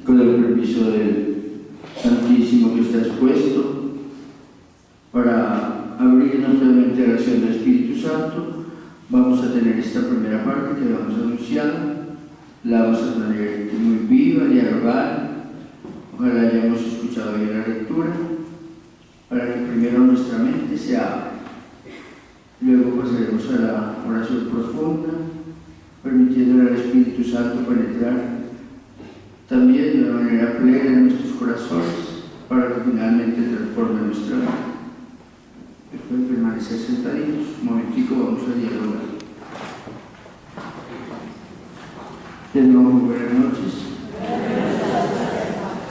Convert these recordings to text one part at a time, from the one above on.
Con el permiso del Santísimo que está expuesto, para abrirnos nuevamente a la acción del Espíritu Santo, vamos a tener esta primera parte que vamos a anunciar. La vamos a tener muy viva, dialogar. Ojalá hayamos escuchado bien la lectura, para que primero nuestra mente se abra. Luego pasaremos a la oración profunda, permitiéndole al Espíritu Santo penetrar también de una manera plena en nuestros corazones, para que finalmente transforme nuestra vida. Después de permanecer sentaditos, un momentico vamos a dialogar. De nuevo, muy buenas noches.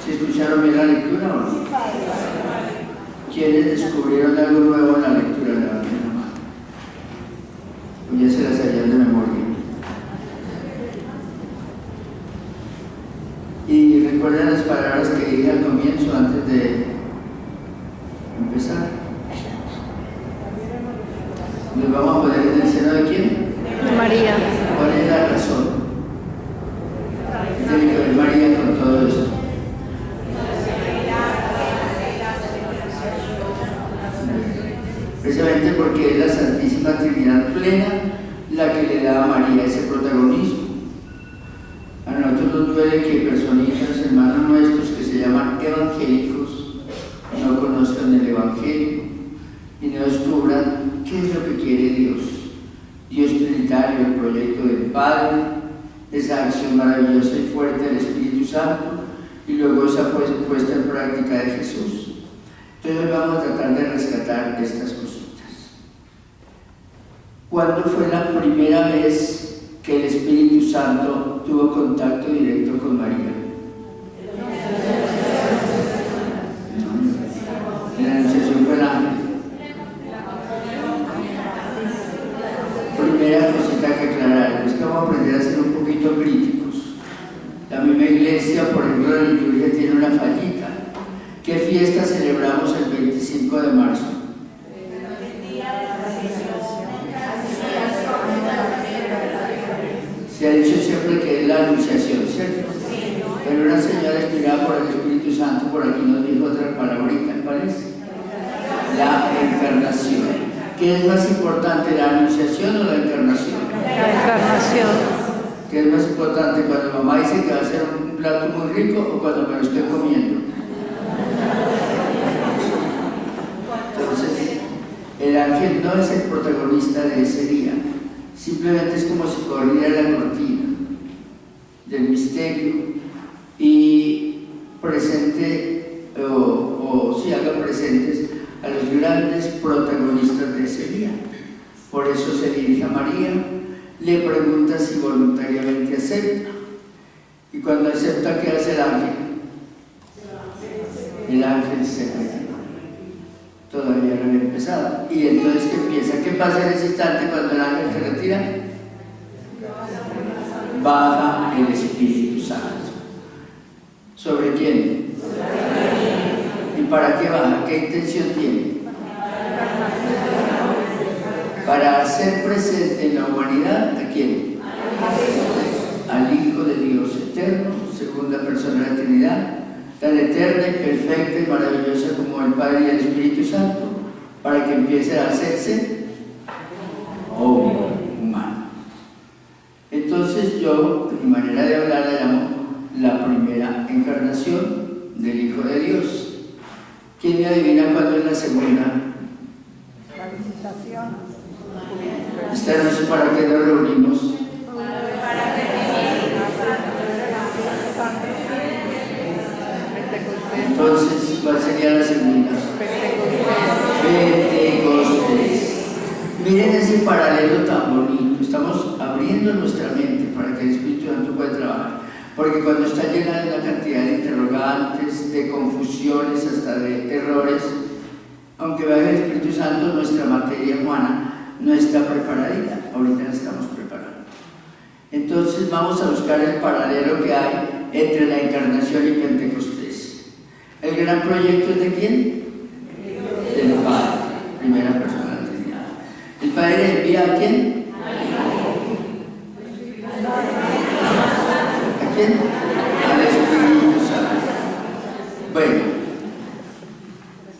¿Se escucharon bien la lectura o no? ¿Quiénes descubrieron algo nuevo en la lectura? Levanten la mano. O ya se las hallan de memoria. Y recuerden las palabras que dije al comienzo antes de empezar. Nos vamos a poner en el seno de quién? De María. ¿Cuál es la razón? ¿Qué tiene que ver María con todo esto? Precisamente porque es la Santísima Trinidad plena la que le da a María ese protagonismo. A nosotros nos duele que personitas, hermanos nuestros que se llaman evangélicos, no conozcan el Evangelio y no descubran qué es lo que quiere Dios. Dios Trinitario, el proyecto del Padre, esa acción maravillosa y fuerte del Espíritu Santo, y luego esa puesta en práctica de Jesús. Entonces vamos a tratar de rescatar estas cositas. ¿Cuándo fue la primera vez que el Espíritu Santo tuvo contacto directo con María? La anunciación fue el ángel. Primera cosita que aclarar, es que vamos a aprender a ser un poquito críticos. La misma iglesia, por ejemplo, la liturgia tiene una fallita. ¿Qué fiesta celebramos el 25 de marzo? Se ha dicho siempre que es la anunciación, ¿cierto? Pero una señora inspirada por el Espíritu Santo por aquí nos dijo otra palabrita, ¿cuál es? La encarnación. ¿Qué es más importante, la anunciación o la encarnación? La encarnación. ¿Qué es más importante, cuando mamá dice que va a hacer un plato muy rico o cuando me lo estoy comiendo? Entonces, el ángel no es el protagonista de ese día. Simplemente es como si corriera la cortina del misterio y presente o si haga presentes a los grandes protagonistas de ese día. Por eso se dirige a María, le pregunta si voluntariamente acepta. Y cuando acepta, ¿qué hace el ángel? El ángel se retira. Todavía no había empezado. Y entonces, ¿qué empieza? ¿Qué pasa en ese instante cuando el ángel se retira? Baja el Espíritu Santo. ¿Sobre quién? ¿Y para qué baja? ¿Qué intención tiene? Para hacer presente en la humanidad, ¿a quién? Al Hijo de Dios eterno, segunda persona de la Trinidad, tan eterna y perfecta y maravillosa como el Padre y el Espíritu Santo, para que empiece a hacerse hombre, humano. Entonces yo, de mi manera de hablar, la llamo la primera encarnación del Hijo de Dios. ¿Quién me adivina cuándo es la segunda? La visitación. Esta noche, ¿para qué nos reunimos? Entonces, ¿cuál sería la segunda? Pentecostés. Miren ese paralelo tan bonito. Estamos abriendo nuestra mente para que el Espíritu Santo pueda trabajar. Porque cuando está llena de una cantidad de interrogantes, de confusiones, hasta de errores, aunque vaya el Espíritu Santo, nuestra materia humana no está preparadita. Ahorita la estamos preparando. Entonces vamos a buscar el paralelo que hay entre la encarnación y Pentecostés. ¿El gran proyecto es de quién? Del Padre, primera persona de la Trinidad. ¿El Padre envía a quién? ¿A quién? Al Espíritu Santo. Bueno,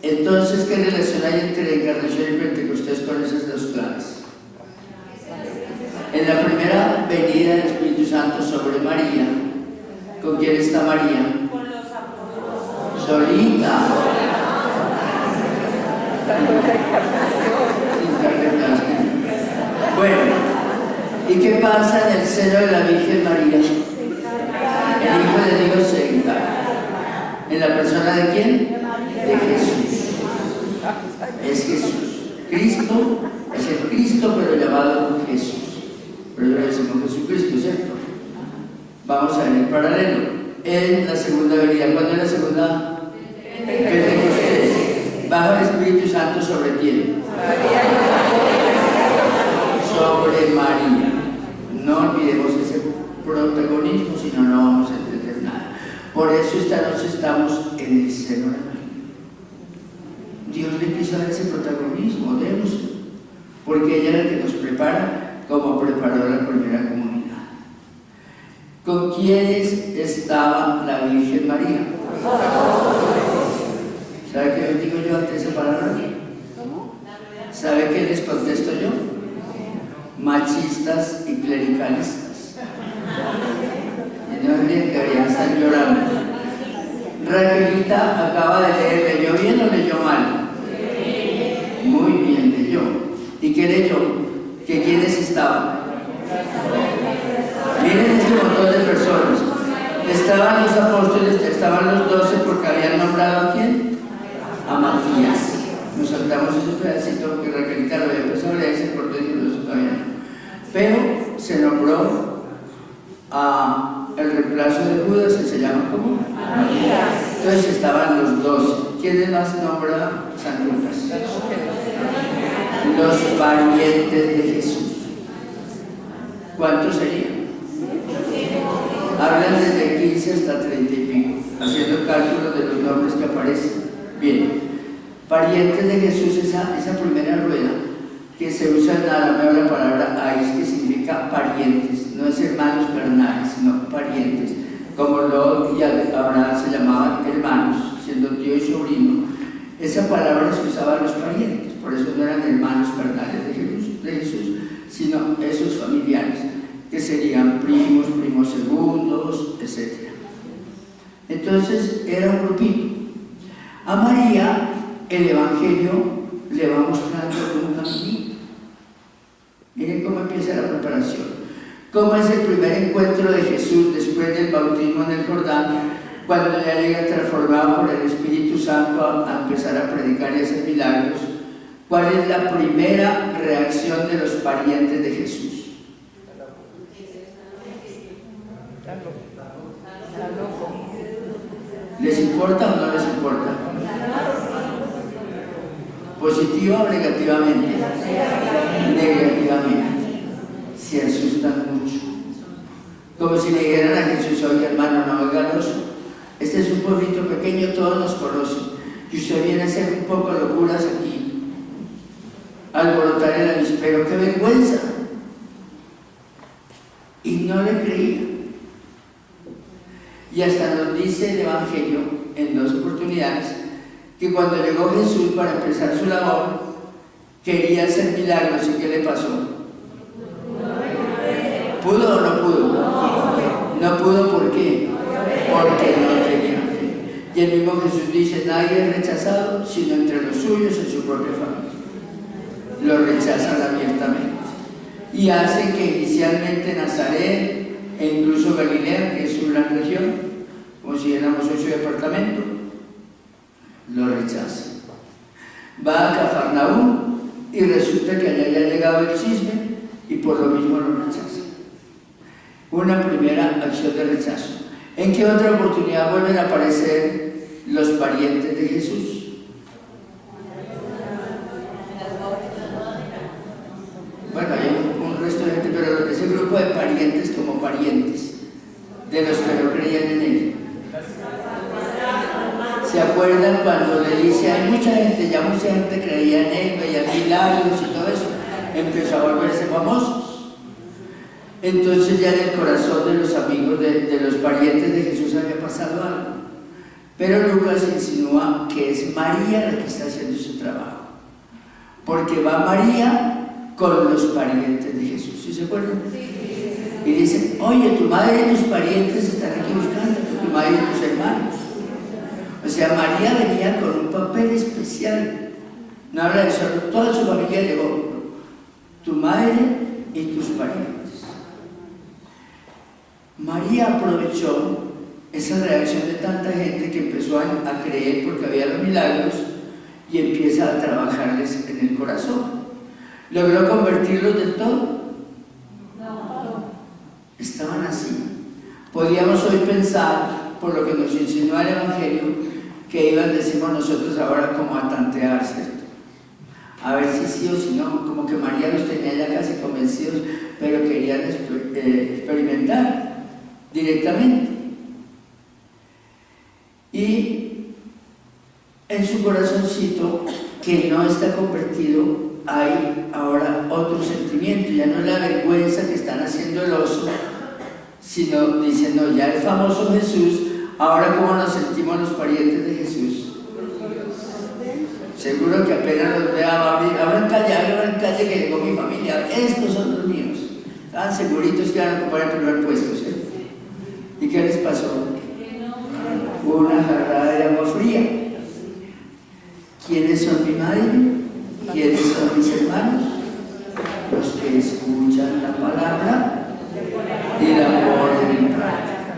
entonces, ¿qué relación hay entre encarnación y Pentecostés con esas dos claves? En la primera venida del Espíritu Santo sobre María, ¿con quién está María? Con los apóstoles. Solita. Bueno, ¿y qué pasa en el seno de la Virgen María? El Hijo de Dios se encarna. ¿En la persona de quién? De Jesús. Es Jesús. Cristo es el Cristo, pero llamado Jesús. Pero yo le decimos Jesucristo, ¿cierto? Vamos a ver el paralelo. En la segunda venida, ¿cuándo es la segunda? Pentecostés. Baja el Espíritu Santo sobre quién? Sobre María. No olvidemos ese protagonismo, si no, no vamos a entender nada. Por eso esta noche estamos en el seno de María. Dios le quiso dar ese protagonismo, démoslo, porque ella es la que nos prepara, como preparó la primera comunidad. ¿Con quiénes estaba la Virgen María? ¿Sabe qué les digo yo ante esa palabra? ¿Sabe qué les contesto yo? Machistas y clericalistas. Y no es bien que deberían estar llorando. Raquelita acaba de leer, ¿leyó bien o leyó mal? Muy bien, leyó. ¿Y qué leyó? ¿Que quiénes estaban? Miren este montón de personas. Estaban los apóstoles, estaban los 12 porque habían nombrado ¿a quién? A Matías. Nos saltamos ese pedacito que Raquelita lo había empezado a leer, se cortó y no se todavía no. Pero se nombró a el reemplazo de Judas, que se llama ¿cómo? Matías. Entonces estaban los 12. ¿Quiénes más nombra San Lucas? Los parientes de Jesús. ¿Cuántos serían? Hablan desde 15 hasta 30 y pico, haciendo cálculos de los nombres que aparecen. Bien, parientes de Jesús, esa primera rueda que se usa en arameo la palabra ais, que significa parientes, no es hermanos carnales, sino parientes, como Lot y Abraham se llamaban hermanos, siendo tío y sobrino. Esa palabra se usaba a los parientes, por eso no eran hermanos carnales de Jesús, sino esos familiares, que serían primos, primos segundos, etc. Entonces era un grupito. A María el Evangelio le va mostrando un caminito. Miren cómo empieza la preparación. Cómo es el primer encuentro de Jesús después del bautismo en el Jordán, cuando ya llega transformado por el Espíritu Santo a empezar a predicar y hacer milagros. ¿Cuál es la primera reacción de los parientes de Jesús? ¿Les importa o no les importa? ¿Positiva o negativamente? Negativamente. Se asustan mucho. Como si le dijeran a Jesús: oye hermano, no hágalos. Este es un pueblito pequeño, todos nos conocen. Y usted viene a hacer un poco locuras aquí. Alborotar el avispero, ¡qué vergüenza! Y no le creían. Y hasta nos dice el Evangelio en 2 oportunidades que cuando llegó Jesús para empezar su labor, quería hacer milagros. ¿Y qué le pasó? ¿Pudo o no pudo? No pudo, ¿por qué? Porque no tenía fe. Y el mismo Jesús dice: nadie es rechazado sino entre los suyos en su propia familia. Lo rechazan abiertamente. Y hace que inicialmente Nazaret e incluso Galilea, que es su gran región, como si éramos hoy su departamento, lo rechaza. Va a Cafarnaúm y resulta que allá ya ha llegado el cisne y por lo mismo lo rechaza. Una primera acción de rechazo. ¿En qué otra oportunidad vuelven a aparecer los parientes de Jesús? Bueno, hay un resto de gente, pero ese grupo de parientes como parientes de los que no creían en él. ¿Se acuerdan cuando le dice: hay mucha gente, ya mucha gente creía en él, veía milagros y todo eso? Empezó a volverse famosos. Entonces ya en el corazón de los amigos, de los parientes de Jesús había pasado algo. Pero Lucas insinúa que es María la que está haciendo ese trabajo, porque va María con los parientes de Jesús, ¿sí se acuerdan? Y dice, oye, tu madre y tus parientes están aquí buscando, tu madre y tus hermanos. O sea, María venía con un papel especial. No habla de solo, toda su familia llegó, tu madre y tus parientes. María aprovechó esa reacción de tanta gente que empezó a creer porque había los milagros y empieza a trabajarles en el corazón. ¿Logró convertirlos del todo? No. Estaban así. Podríamos hoy pensar, por lo que nos insinúa el Evangelio, que iban, decimos nosotros ahora, como a tantear, ¿cierto? A ver si sí o si no, como que María los tenía ya casi convencidos, pero querían experimentar directamente. Y en su corazoncito, que no está convertido, hay ahora otro sentimiento, ya no es la vergüenza que están haciendo el oso, sino dicen, no, ya el famoso Jesús, ahora cómo nos sentimos los parientes de Jesús. Seguro que apenas los vea, abran calle que llegó mi familia, estos son los míos. Estaban seguritos que iban a ocupar el primer puesto, ¿cierto? ¿Y qué les pasó? Una jarrada de agua fría. ¿Quiénes son mi madre? ¿Quiénes son mis hermanos? Los que escuchan la palabra y la ponen en práctica.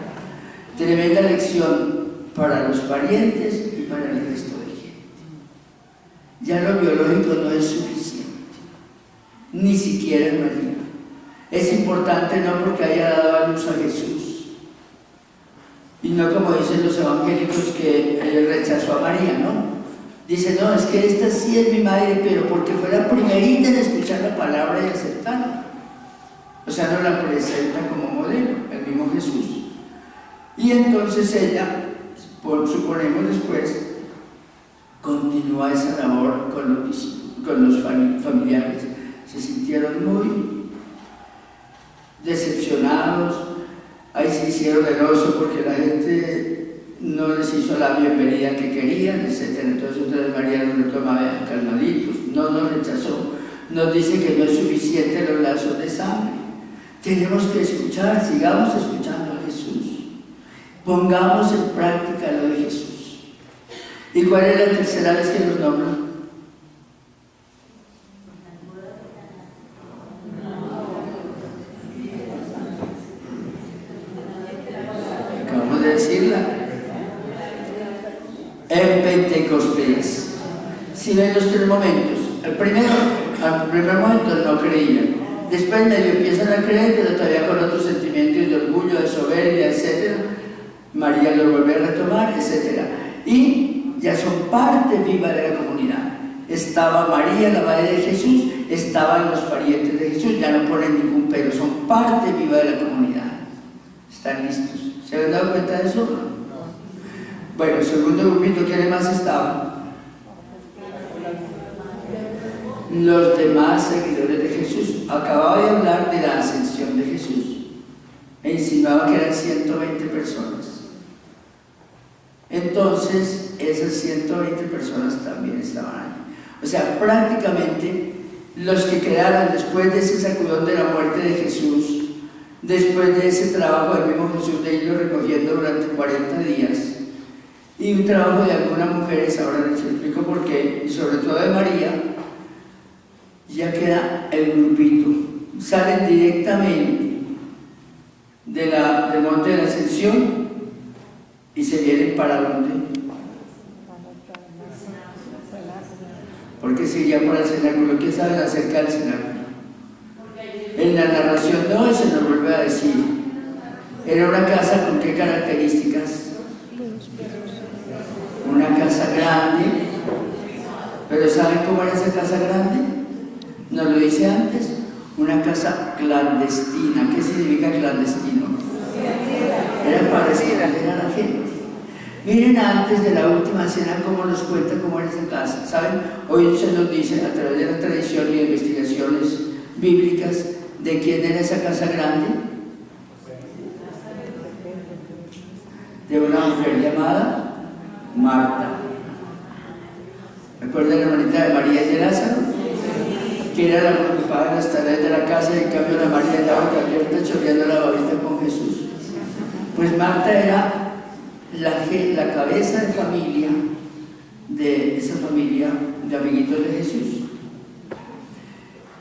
Tremenda lección para los parientes y para el resto de gente. Ya lo biológico no es suficiente, ni siquiera en María. Es importante no porque haya dado a luz a Jesús, y no como dicen los evangélicos que él rechazó a María, ¿no? Dice, no, es que esta sí es mi madre, pero porque fue la primerita en escuchar la palabra y aceptarla. O sea, no la presenta como modelo, el mismo Jesús. Y entonces ella, suponemos después, continúa esa labor con los familiares. Se sintieron muy decepcionados, ahí se hicieron el oso porque la gente no les hizo la bienvenida que querían, etc. Entonces María los retoma calmaditos, no nos rechazó, nos dice que no es suficiente los lazos de sangre, tenemos que escuchar, sigamos escuchando a Jesús, pongamos en práctica lo de Jesús. ¿Y cuál es la tercera vez que nos nombran? Acabamos de decirla. En Pentecostés. Si ven los tres momentos. Al primer momento no creían. Después medio empiezan a creer, pero todavía con otros sentimientos de orgullo, de soberbia, etc. María lo vuelve a retomar, etc. Y ya son parte viva de la comunidad. Estaba María, la madre de Jesús, estaban los parientes de Jesús, ya no ponen ningún pero, son parte viva de la comunidad. Están listos. ¿Se habían dado cuenta de eso? Bueno, el segundo grupito, ¿quiénes más estaban? Los demás seguidores de Jesús. Acababa de hablar de la ascensión de Jesús e insinuaba que eran 120 personas. Entonces, esas 120 personas también estaban ahí. O sea, prácticamente los que quedaron después de ese sacudón de la muerte de Jesús, después de ese trabajo del mismo Jesús de irlo recogiendo durante 40 días, y un trabajo de algunas mujeres, ahora les explico por qué, y sobre todo de María, ya queda el grupito. Salen directamente del monte de la Ascensión y se vienen para dónde. Porque se irían por el cenáculo. ¿Qué saben acerca del cenáculo? En la narración no se nos vuelve a decir. Era una casa con qué características. Una casa grande. Pero ¿saben cómo era esa casa grande? Nos lo dice antes. Una casa clandestina. ¿Qué significa clandestino? Era para esconder a la gente. Miren antes de la última cena cómo nos cuenta cómo era esa casa. ¿Saben? Hoy se nos dice a través de la tradición y de investigaciones bíblicas, ¿De quién era esa casa grande? De una mujer llamada Marta. ¿Recuerdan la hermanita de María y de Lázaro? Que era la preocupada de las tareas de la casa, y en cambio la María estaba abierta chorreando la babita con Jesús. Pues Marta era la cabeza de familia de esa familia de amiguitos de Jesús.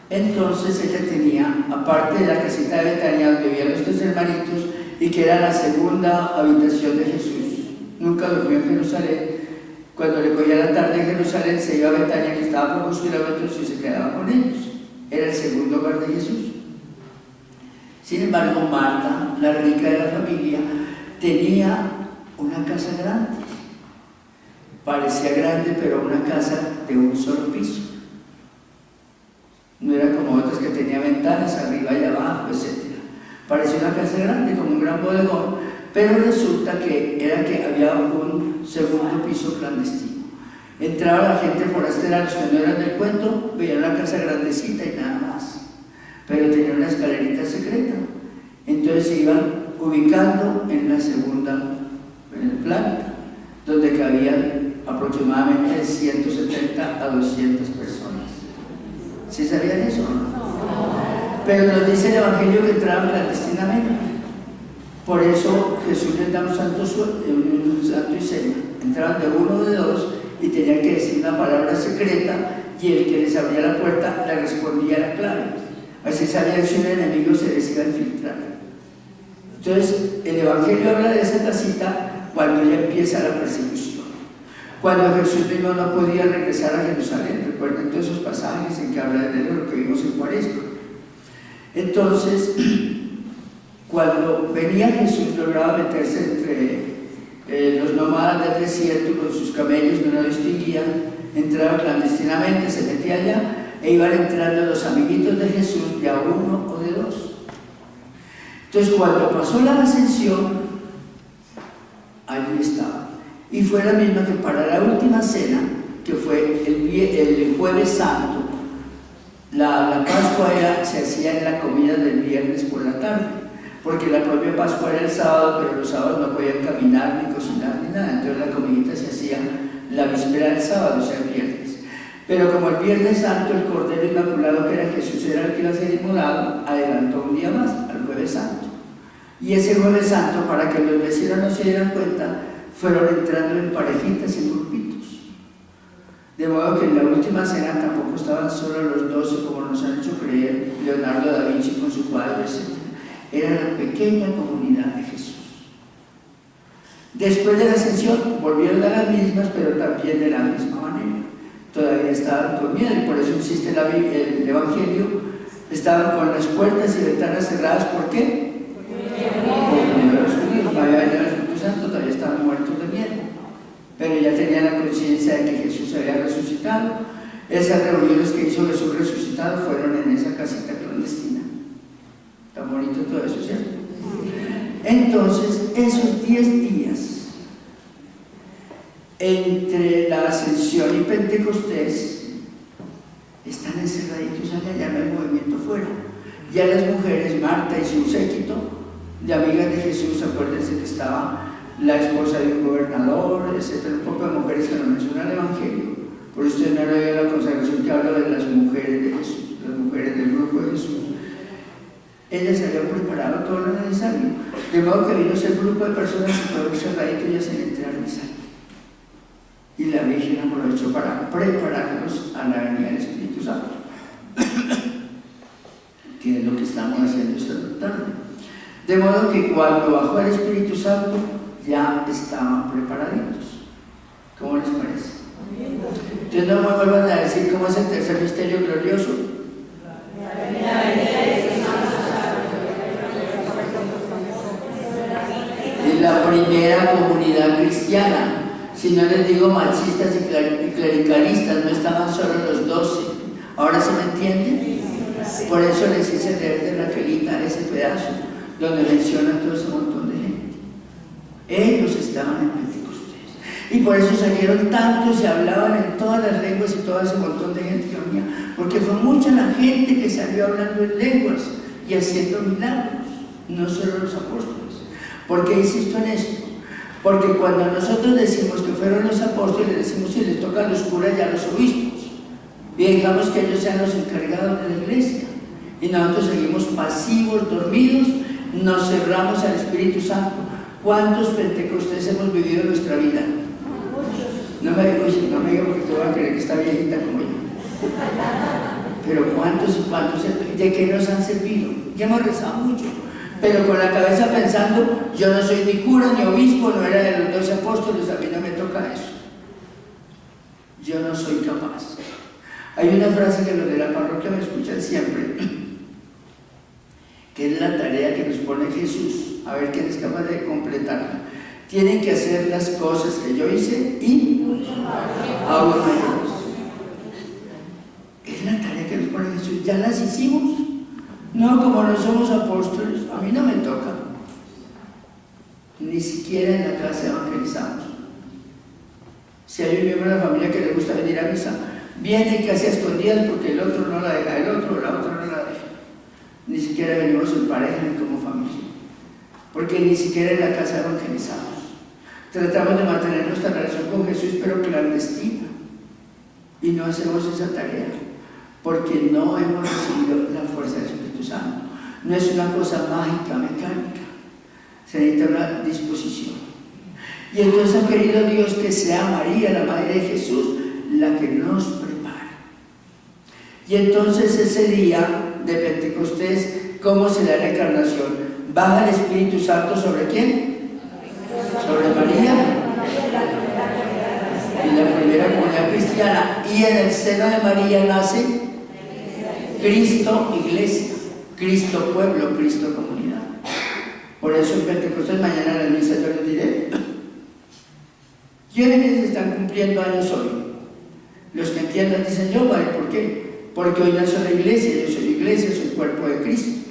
Entonces ella tenía, aparte de la casita de Betania donde vivían los 3 hermanitos y que era la segunda habitación de Jesús, nunca durmió en Jerusalén. Cuando le cogía la tarde en Jerusalén se iba a Betania, que estaba a pocos kilómetros, y se quedaba con ellos. Era el segundo hogar de Jesús. Sin embargo, Marta, la rica de la familia, tenía una casa grande. Parecía grande, pero una casa de un solo piso. No era como otras que tenía ventanas arriba y abajo, etc. Parecía una casa grande, como un gran bodegón, pero resulta que había un segundo piso clandestino. Entraba la gente forastera, los que no eran del cuento, veían una casa grandecita y nada más, pero tenía una escalerita secreta. Entonces se iban ubicando en la segunda planta, donde cabían aproximadamente 170 a 200 personas. ¿Sí sabían eso? Pero nos dice el Evangelio que entraban clandestinamente. Por eso Jesús les da un santo y seña. Entraban de uno o de dos y tenían que decir una palabra secreta, y el que les abría la puerta le respondía la clave. Así sabían si un enemigo se les iba a infiltrar. Entonces el Evangelio habla de esa casita cuando ya empieza la persecución. Cuando Jesús mismo no podía regresar a Jerusalén. Recuerden todos esos pasajes en que habla de lo que vimos en Cuaresma. Entonces, cuando venía Jesús, lograba meterse entre los nómadas del desierto con sus camellos, no lo distinguían, entraba clandestinamente, se metía allá, e iban entrando los amiguitos de Jesús, de a uno o de dos. Entonces, cuando pasó la ascensión, allí estaba. Y fue la misma que para la última cena, que fue el Jueves Santo. La Pascua se hacía en la comida del viernes por la tarde, porque la propia Pascua era el sábado, pero los sábados no podían caminar, ni cocinar, ni nada. Entonces la comidita se hacía la víspera del sábado, o sea, el viernes. Pero como el Viernes Santo, el Cordero Inmaculado, que era Jesús, era el que iba a ser inmolado, adelantó un día más, al Jueves Santo. Y ese Jueves Santo, para que los vecinos no se dieran cuenta, fueron entrando en parejitas, en grupitos. De modo que en la última cena tampoco estaban solo los 12, como nos han hecho creer Leonardo da Vinci con su cuadro, etc. Era la pequeña comunidad de Jesús. Después de la ascensión volvieron a las mismas, pero también de la misma manera. Todavía estaban con miedo, y por eso insiste el Evangelio, estaban con las puertas y ventanas cerradas. ¿Por qué? Por miedo a los judíos. No había venido el Espíritu Santo, todavía estaban muertos de miedo, pero ya tenían la conciencia de que Jesús había resucitado. Esas reuniones que hizo Jesús resucitado fueron en esa casita clandestina. Está bonito todo eso, ¿cierto? Entonces, esos 10 días entre la ascensión y Pentecostés están encerraditos allá, ya no hay movimiento fuera. Ya las mujeres, Marta y su séquito de amigas de Jesús, acuérdense que estaba la esposa de un gobernador, etcétera, un poco de mujeres que lo menciona el Evangelio. Por eso usted no le ve la consagración que habla de las mujeres de Jesús, las mujeres del grupo de Jesús. Ellas se habían preparado todo lo necesario, de modo que vino ese grupo de personas y fueron cerraditos y ya se entraron y salieron. Y la Virgen aprovechó para prepararlos a la venida del Espíritu Santo, que es lo que estamos haciendo esta tarde. De modo que cuando bajó el Espíritu Santo ya estaban preparaditos. ¿Cómo les parece? Entonces no me vuelvan a decir cómo es el tercer misterio glorioso. Es la primera comunidad cristiana. Si no les digo machistas y clericalistas, no estaban solo los 12. ¿Ahora se me entiende? Por eso les hice leer de Raquelita ese pedazo, donde mencionan todo ese montón de gente. Ellos estaban en Pentecostés. Y por eso salieron tantos y hablaban en todas las lenguas, y todo ese montón de gente que venía, porque fue mucha la gente que salió hablando en lenguas. y haciendo milagros, no solo los apóstoles. ¿Por qué insisto en esto? Porque cuando nosotros decimos que fueron los apóstoles, decimos si les toca a los curas y a los obispos, y dejamos que ellos sean los encargados de la iglesia, y nosotros seguimos pasivos, dormidos, nos cerramos al Espíritu Santo. ¿Cuántos Pentecostés hemos vivido en nuestra vida? No me diga porque te voy a creer que está viejita como yo. Pero ¿cuántos y cuántos? ¿De qué nos han servido? Ya hemos rezado mucho, pero con la cabeza pensando, yo no soy ni cura ni obispo, no era de los 12 apóstoles, a mí no me toca eso. Yo no soy capaz. Hay una frase que los de la parroquia me escuchan siempre, que es la tarea que nos pone Jesús, a ver quién es capaz de completarla. Tienen que hacer las cosas que yo hice y aún mayores. Es la tarea que nos pone Jesús. ¿Ya las hicimos? No, como no somos apóstoles, a mí no me toca. Ni siquiera en la casa evangelizamos. Si hay un miembro de la familia que le gusta venir a misa, viene casi a escondidas porque el otro no la deja, el otro, la otra no la deja. Ni siquiera venimos en pareja ni como familia, porque ni siquiera en la casa evangelizamos. Tratamos de mantener nuestra relación con Jesús, pero clandestina, y no hacemos esa tarea, porque no hemos recibido la fuerza del Espíritu Santo. No es una cosa mágica, mecánica, se necesita una disposición. Y entonces ha querido Dios que sea María, la Madre de Jesús, la que nos prepara. Y entonces ese día de Pentecostés, ¿cómo se da la encarnación? ¿Baja el Espíritu Santo sobre quién? Sobre María, y la primera comunidad cristiana, y en el seno de María nace Cristo Iglesia, Cristo pueblo, Cristo comunidad. Por eso en Pentecostés, mañana en la misa yo les diré, ¿quiénes están cumpliendo años hoy? Los que entiendan dicen yo, ¿vale? ¿Por qué? Porque hoy no soy la iglesia, yo soy iglesia, soy cuerpo de Cristo.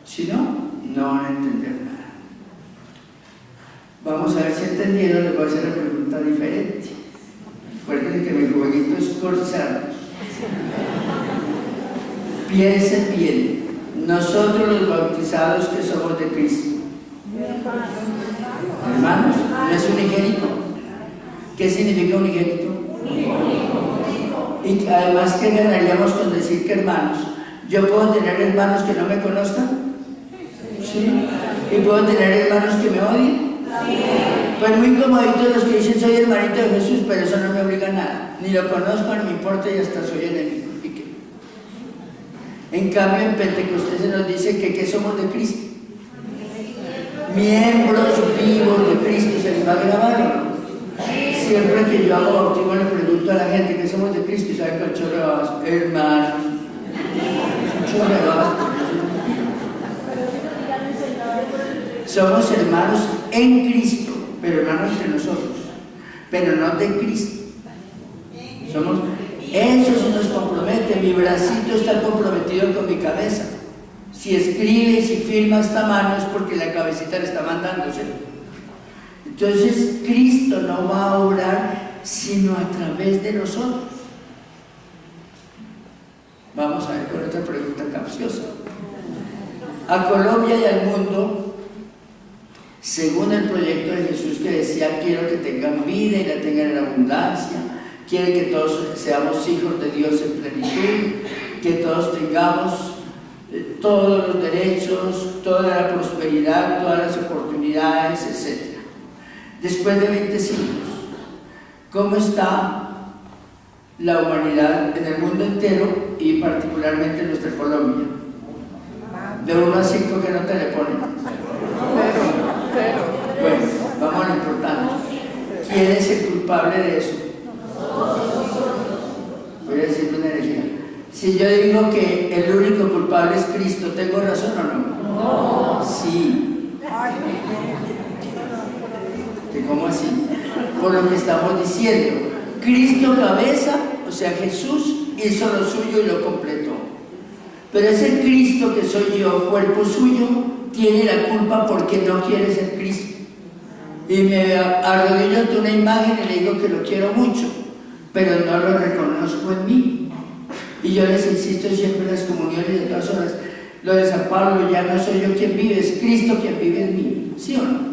Si no, no van a entender nada. Vamos a ver si entendieron, les voy a hacer una pregunta diferente. Recuerden que mi jueguito es cortar. Piensen bien, nosotros los bautizados que somos de Cristo, hermanos, ¿no es unigénito? ¿Qué significa unigénito? Y además, ¿qué ganaríamos con decir que hermanos? ¿Yo puedo tener hermanos que no me conozcan? Sí. ¿Y puedo tener hermanos que me odien? Pues muy comoditos los que dicen soy hermanito de Jesús, pero eso no me obliga a nada. Ni lo conozco, ni me importa y hasta soy enemigo. ¿Y qué? En cambio, en Pentecostés se nos dice que somos de Cristo. Miembros vivos de Cristo, ¿se les va a grabar o no? Siempre que yo hago bautismo le pregunto a la gente que somos de Cristo y saben que el chorro de babas, hermanos, chorro de babas, somos hermanos en Cristo, pero hermanos entre nosotros, pero no de Cristo. Somos, eso se nos compromete, mi bracito está comprometido con mi cabeza. Si escribe y si firma esta mano es porque la cabecita le está mandándose. Entonces Cristo no va a obrar sino a través de nosotros. Vamos a ver con otra pregunta capciosa. A Colombia y al mundo, según el proyecto de Jesús que decía quiero que tengan vida y la tengan en abundancia, quiere que todos seamos hijos de Dios en plenitud, que todos tengamos todos los derechos, toda la prosperidad, todas las oportunidades, etc. Después de 20 siglos, ¿cómo está la humanidad en el mundo entero y particularmente en nuestra Colombia? De 1 a 5, ¿qué nota le ponen? Bueno, vamos a lo importante. ¿Quién es el culpable de eso? Voy a decir una herejía. Si yo digo que el único culpable es Cristo, ¿tengo razón o no? No. Sí. ¿Cómo así? Por lo que estamos diciendo, Cristo cabeza, o sea Jesús, hizo lo suyo y lo completó. Pero ese Cristo que soy yo, cuerpo suyo, tiene la culpa porque no quiere ser Cristo. Y me arrodillo ante una imagen y le digo que lo quiero mucho, pero no lo reconozco en mí. Y yo les insisto siempre en las comuniones de todas horas, lo de San Pablo, ya no soy yo quien vive, es Cristo quien vive en mí, ¿sí o no?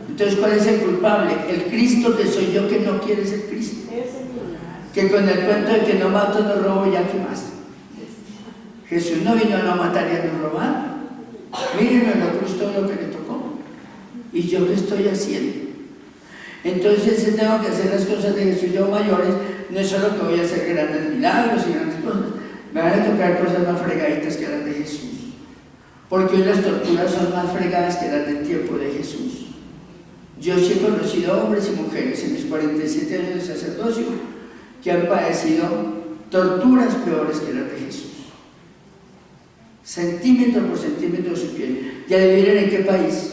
Entonces, ¿cuál es el culpable? El Cristo que soy yo que no quiere ser Cristo. Que con el cuento de que no mato, no robo, ya que más. Jesús no vino a no matar y a no robar. Miren en la cruz todo lo que le tocó. ¿Y yo qué estoy haciendo? Entonces, si tengo que hacer las cosas de Jesús yo mayores, no es solo que voy a hacer grandes milagros y grandes cosas, me van a tocar cosas más fregaditas que las de Jesús. Porque hoy las torturas son más fregadas que las del tiempo de Jesús. Yo sí he conocido hombres y mujeres en mis 47 años de sacerdocio que han padecido torturas peores que las de Jesús. Centímetro por centímetro de su piel. ¿Y adivinen en qué país?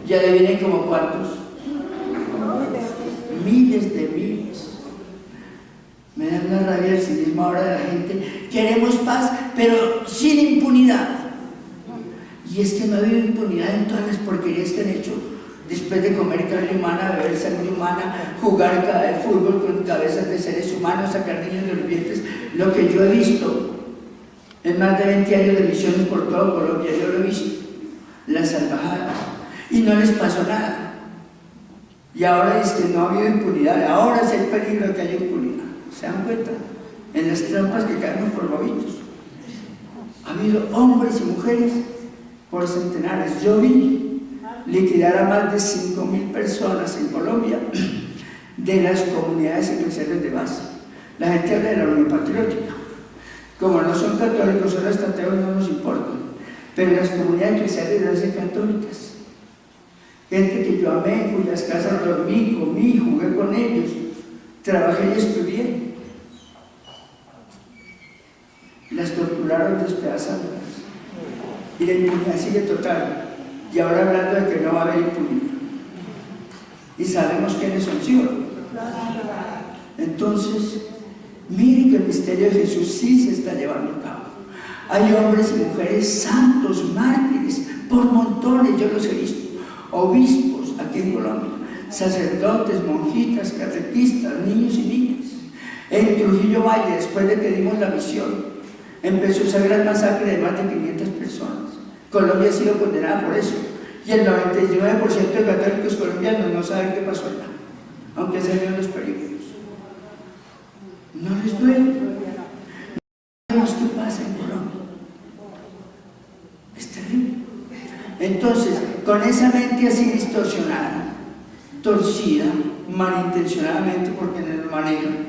¿Y adivinen como cuántos? Miles de miles. Me da una rabia el cinismo ahora de la gente. Queremos paz, pero sin impunidad. Y es que no ha habido impunidad en todas las porquerías que han hecho. Después de comer carne humana, beber sangre humana, jugar de fútbol con cabezas de seres humanos, sacar niños de los vientres, lo que yo he visto en más de 20 años de misiones por todo Colombia, yo lo he visto, las salvajadas, y no les pasó nada. Y ahora es que no ha habido impunidad, ahora es el peligro de que haya impunidad. ¿Se dan cuenta? En las trampas que caemos por bobitos. Ha habido hombres y mujeres por centenares. Yo vi liquidar a más de 5.000 personas en Colombia de las comunidades eclesiales de base. La gente habla de la Unión Patriótica. Como no son católicos, son ateos, no nos importa. Pero las comunidades eclesiales de base católicas, gente que yo amé, en cuyas casas dormí, comí, jugué con ellos, trabajé y estudié, las torturaron despedazándolas. Y la impunidad sigue total. Y ahora hablando de que no va a haber impunidad. Y sabemos quiénes son, ¿sí o no? Entonces, mire que el misterio de Jesús sí se está llevando a cabo. Hay hombres y mujeres santos, mártires, por montones, yo los he visto. Obispos aquí en Colombia, sacerdotes, monjitas, catequistas, niños y niñas. En Trujillo Valle, después de que dimos la misión, empezó esa gran masacre de más de 500 personas. Colombia ha sido condenada por eso. Y el 99% de católicos colombianos no saben qué pasó allá, aunque se ven los peligros. No les duele. No sabemos qué pasa en Colombia. Es terrible. Entonces, con esa mente así distorsionada, torcida, malintencionadamente porque nos manejan,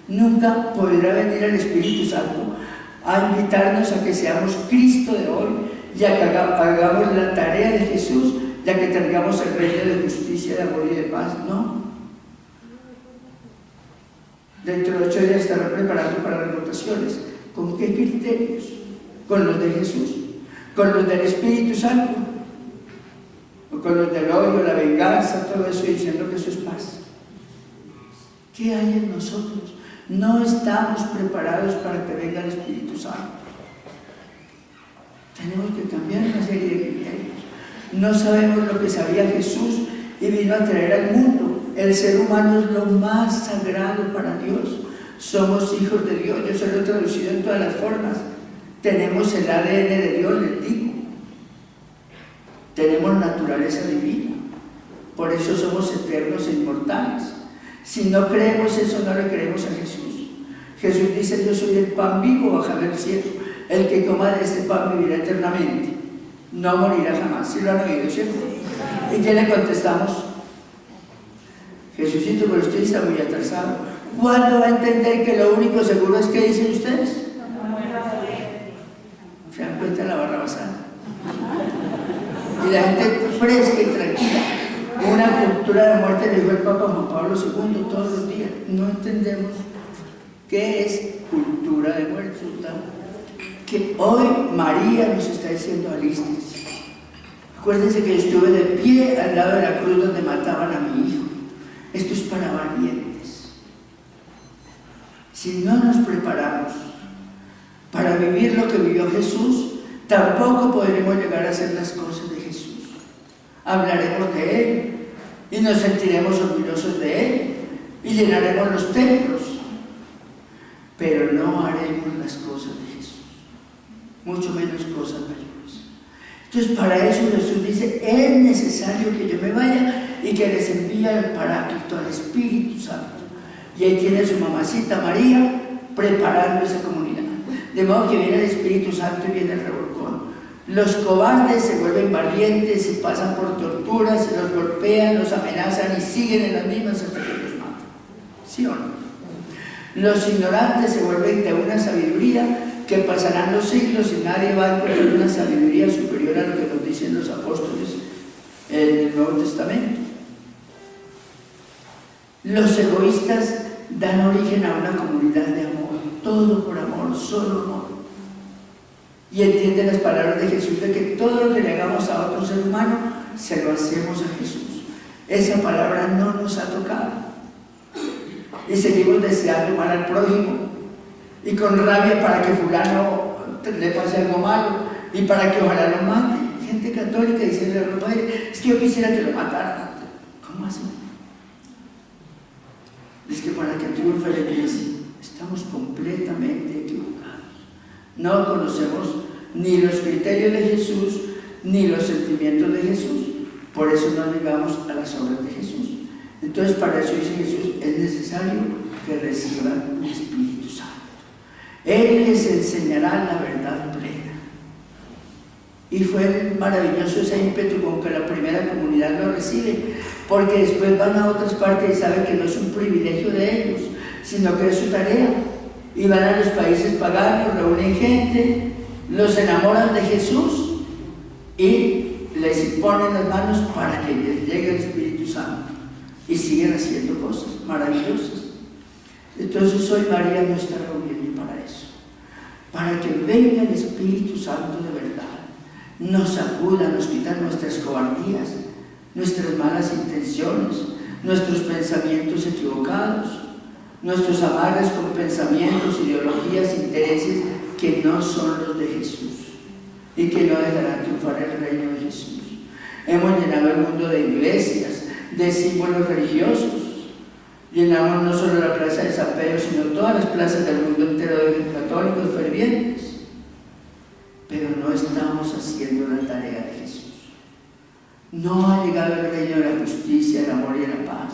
nunca podrá venir el Espíritu Santo a invitarnos a que seamos Cristo de hoy, ya que hagamos la tarea de Jesús, ya que tengamos el reino de justicia, de amor y de paz. No. Dentro de 8 días estarán preparando para las votaciones. ¿Con qué criterios? ¿Con los de Jesús? ¿Con los del Espíritu Santo? ¿O con los del odio, la venganza, todo eso, diciendo que eso es paz? ¿Qué hay en nosotros? No estamos preparados para que venga el Espíritu Santo. Tenemos que cambiar una serie de criterios. No sabemos lo que sabía Jesús y vino a traer al mundo. El ser humano es lo más sagrado para Dios. Somos hijos de Dios. Yo se lo he traducido en todas las formas. Tenemos el ADN de Dios, les digo. Tenemos naturaleza divina. Por eso somos eternos e inmortales. Si no creemos eso, no le creemos a Jesús. Jesús dice: yo soy el pan vivo bajado del cielo. El que coma de este pan vivirá eternamente, no morirá jamás. ¿Sí lo han oído, cierto? ¿Y qué le contestamos? Jesucito, pero usted está muy atrasado. ¿Cuándo va a entender que lo único seguro es que dicen ustedes? ¿Se dan cuenta de la barra basada? Y la gente fresca y tranquila. Una cultura de muerte, le dijo el Papa Juan Pablo II todos los días. No entendemos qué es cultura de muerte. Que hoy María nos está diciendo: alístense. Acuérdense que estuve de pie al lado de la cruz donde mataban a mi hijo. Esto es para valientes. Si no nos preparamos para vivir lo que vivió Jesús, tampoco podremos llegar a hacer las cosas de Jesús. Hablaremos de Él y nos sentiremos orgullosos de Él y llenaremos los templos, pero no haremos las cosas de Jesús. mucho menos cosas mayores. Entonces, para eso Jesús dice, es necesario que yo me vaya y que les envíe al Paráclito, al Espíritu Santo. Y ahí tiene a su mamacita María preparando esa comunidad. De modo que viene el Espíritu Santo y viene el revolcón. Los cobardes se vuelven valientes y pasan por torturas, se los golpean, los amenazan y siguen en las mismas hasta que los matan. ¿Sí o no? Los ignorantes se vuelven de una sabiduría que pasarán los siglos y nadie va a encontrar una sabiduría superior a lo que nos dicen los apóstoles en el Nuevo Testamento. Los egoístas dan origen a una comunidad de amor, todo por amor, solo amor. Y entienden las palabras de Jesús de que todo lo que le hagamos a otro ser humano, se lo hacemos a Jesús. Esa palabra no nos ha tocado. Y seguimos deseando mal al prójimo, y con rabia para que fulano le pase algo malo, y para que ojalá lo mate. Gente católica diciendo al padre, es que yo quisiera que lo mataran. ¿Cómo así? Es que para que triunfe la iglesia, estamos completamente equivocados. No conocemos ni los criterios de Jesús, ni los sentimientos de Jesús. Por eso no llegamos a las obras de Jesús. Entonces, para eso dice Jesús, es necesario que reciban el Espíritu Santo. Él les enseñará la verdad plena. Y fue maravilloso ese ímpetu con que la primera comunidad lo recibe, porque después van a otras partes y saben que no es un privilegio de ellos, sino que es su tarea. Y van a los países paganos, reúnen gente, los enamoran de Jesús y les imponen las manos para que les llegue el Espíritu Santo. Y siguen haciendo cosas maravillosas. Entonces hoy María nos está reuniendo para eso, para que venga el Espíritu Santo de verdad, nos sacuda, nos quita nuestras cobardías, nuestras malas intenciones, nuestros pensamientos equivocados, nuestros amarres con pensamientos, ideologías, intereses que no son los de Jesús y que no dejarán triunfar el reino de Jesús. Hemos llenado el mundo de iglesias, de símbolos religiosos. Llenamos no solo la plaza de San Pedro, sino todas las plazas del mundo entero de católicos fervientes. Pero no estamos haciendo la tarea de Jesús. No ha llegado el reino de la justicia, el amor y la paz.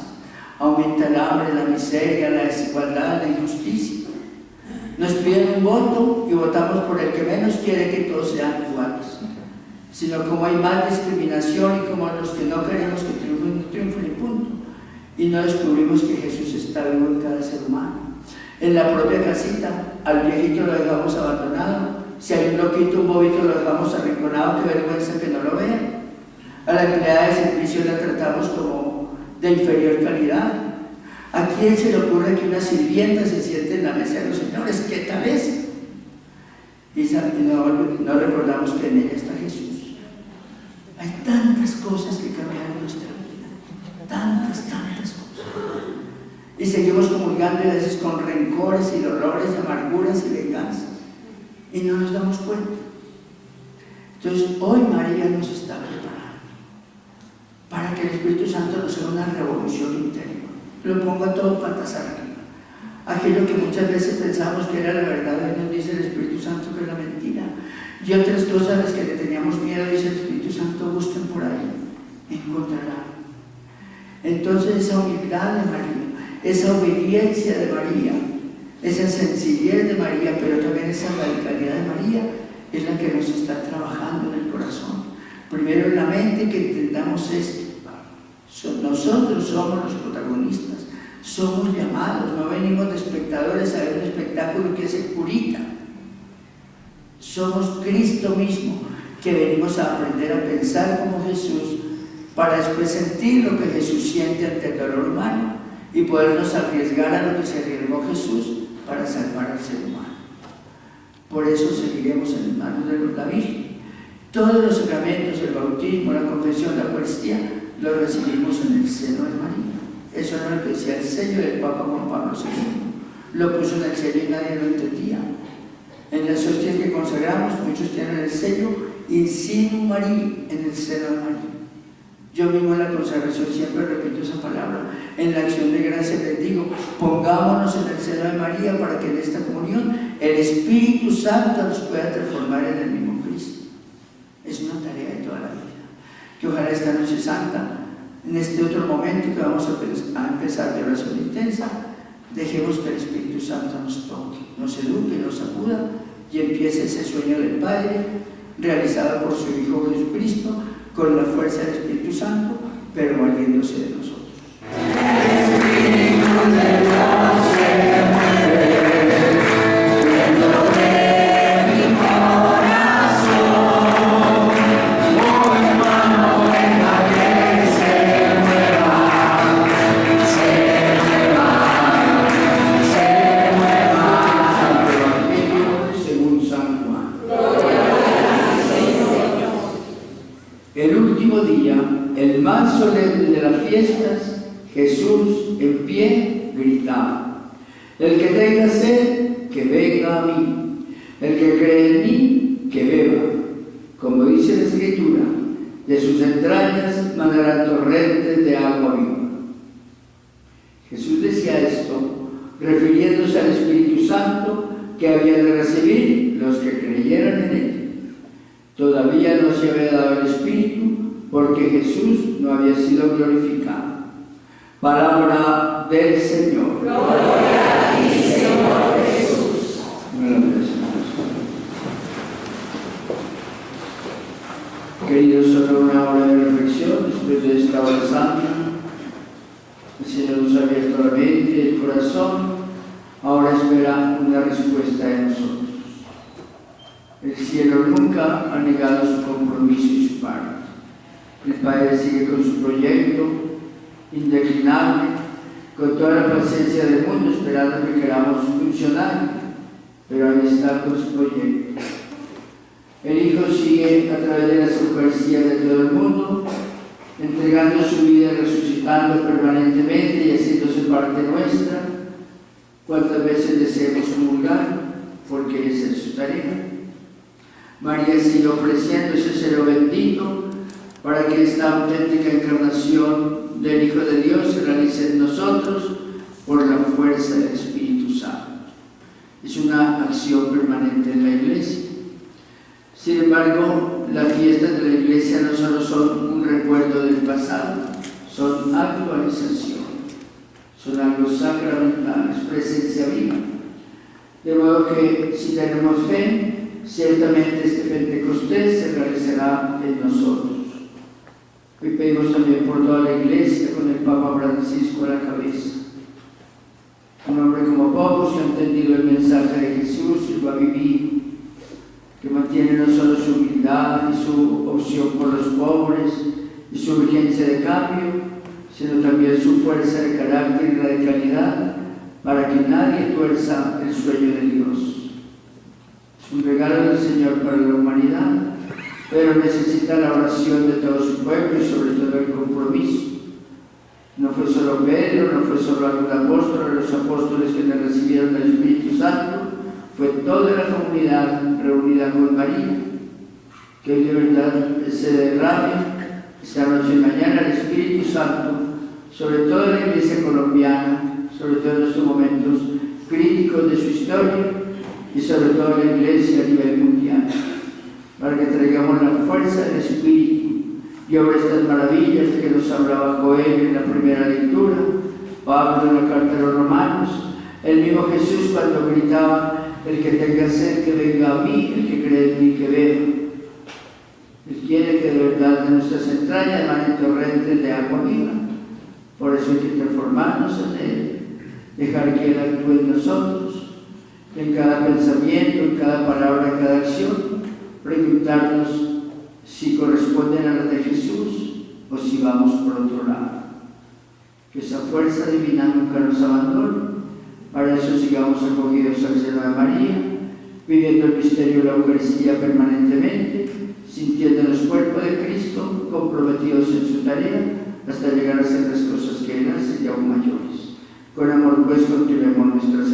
Aumenta el hambre, la miseria, la desigualdad, la injusticia. Nos piden un voto y votamos por el que menos quiere que todos sean iguales. Sino como hay más discriminación y como los que no queremos que triunfen y punto. Y no descubrimos que Jesús está vivo en cada ser humano. En la propia casita, al viejito lo dejamos abandonado. Si hay un loquito, un bobito, lo dejamos arrinconado, qué vergüenza que no lo vean. A la empleada de servicio la tratamos como de inferior calidad. ¿A quién se le ocurre que una sirvienta se siente en la mesa de los señores? ¿Qué tal es? Y no recordamos que en ella está Jesús. Hay tantas cosas que cambiaron nuestra vida, tantas cosas. Y seguimos comulgando a veces con rencores y dolores, amarguras y venganzas. Y no nos damos cuenta. Entonces, hoy María nos está preparando para que el Espíritu Santo nos haga una revolución interior. Lo pongo todo patas arriba. Aquello que muchas veces pensamos que era la verdad, hoy nos dice el Espíritu Santo que es la mentira. Y otras cosas a las que le teníamos miedo, dice el Espíritu Santo, busquen por ahí, encontrarán. Entonces esa humildad de María, esa obediencia de María, esa sencillez de María, pero también esa radicalidad de María, es la que nos está trabajando en el corazón. Primero en la mente, que entendamos esto. Nosotros somos los protagonistas, somos llamados, no venimos de espectadores a ver un espectáculo que es el curita. Somos Cristo mismo, que venimos a aprender a pensar como Jesús, para después sentir lo que Jesús siente ante el dolor humano y podernos arriesgar a lo que se arriesgó Jesús para salvar al ser humano. Por eso seguiremos en manos de la Virgen. Todos los sacramentos, el bautismo, la confesión, la Eucaristía, los recibimos en el seno de María. Eso no lo decía el sello del Papa Juan Pablo II. Lo puso en el sello y nadie lo entendía. En las hostias que consagramos, muchos tienen el sello Insignum Marii en el seno de María. Yo mismo en la consagración siempre repito esa palabra. En la acción de gracia les digo, pongámonos en el seno de María para que en esta comunión el Espíritu Santo nos pueda transformar en el mismo Cristo. Es una tarea de toda la vida. Que ojalá esta noche santa, en este otro momento que vamos a empezar de oración intensa, dejemos que el Espíritu Santo nos toque, nos eduque, nos sacuda y empiece ese sueño del Padre realizado por su Hijo Jesucristo con la fuerza del Espíritu Santo, pero valiéndose de nosotros. El último día, el más solemne de las fiestas, Jesús en pie gritaba: el que tenga sed, que venga a mí; el que cree en mí, que beba. Como dice la Escritura, de sus entrañas mandarán torrentes de agua viva. Jesús decía esto refiriéndose al Espíritu Santo que habían de recibir los que creyeran en él. Todavía no se había dado el Espíritu porque Jesús no había sido glorificado. Palabra del Señor. Gloria a ti, Señor Jesús. Queridos, solo una hora de reflexión después de esta hora santa. El Señor nos ha abierto la mente y el corazón. Ahora espera una respuesta de nosotros. El cielo nunca ha negado su compromiso y su parte. El Padre sigue con su proyecto indeclinable, con toda la paciencia del mundo, esperando que queramos funcionar, pero ahí está con su proyecto. El Hijo sigue a través de las Eucaristías de todo el mundo, entregando su vida y resucitando permanentemente y haciéndose parte nuestra, cuantas veces deseemos comulgar, porque esa es su tarea. María sigue ofreciendo ese celo bendito para que esta auténtica encarnación del Hijo de Dios se realice en nosotros por la fuerza del Espíritu Santo. Es una acción permanente en la Iglesia. Sin embargo, las fiestas de la Iglesia no solo son un recuerdo del pasado, son actualización, son algo sacramental, es presencia viva. De modo que si tenemos fe, ciertamente este Pentecostés se realizará en nosotros. Hoy pedimos también por toda la Iglesia, con el Papa Francisco a la cabeza. Un hombre como pocos que ha entendido el mensaje de Jesús y lo ha vivido, que mantiene no solo su humildad y su opción por los pobres y su urgencia de cambio, sino también su fuerza de carácter y radicalidad para que nadie tuerza el sueño de Dios. Es un regalo del Señor para la humanidad, pero necesita la oración de todo su pueblo y sobre todo el compromiso. No fue solo Pedro, no fue solo algún apóstol, los apóstoles que le recibieron el Espíritu Santo, fue toda la comunidad reunida con María. Que hoy de verdad se derrame esta noche y mañana el Espíritu Santo sobre toda la Iglesia colombiana, sobre todo en estos momentos críticos de su historia y sobre todo la Iglesia a nivel mundial, para que traigamos la fuerza del Espíritu y ahora estas maravillas que nos hablaba Coelho en la primera lectura, Pablo en la carta de los Romanos, el mismo Jesús cuando gritaba: el que tenga sed, que venga a mí; el que cree en mí, que beba. Él quiere que de verdad de nuestras entrañas emanen torrentes de agua viva. Por eso hay que transformarnos en Él, dejar que Él actúe en nosotros, en cada pensamiento, en cada palabra, en cada acción, preguntarnos si corresponden a las de Jesús o si vamos por otro lado. Que esa fuerza divina nunca nos abandone. Para eso sigamos acogidos al seno de María, viviendo el misterio de la Eucaristía permanentemente, sintiéndonos cuerpo de Cristo, comprometidos en su tarea, hasta llegar a hacer las cosas que Él hace y aún mayores. Con amor pues continuemos nuestra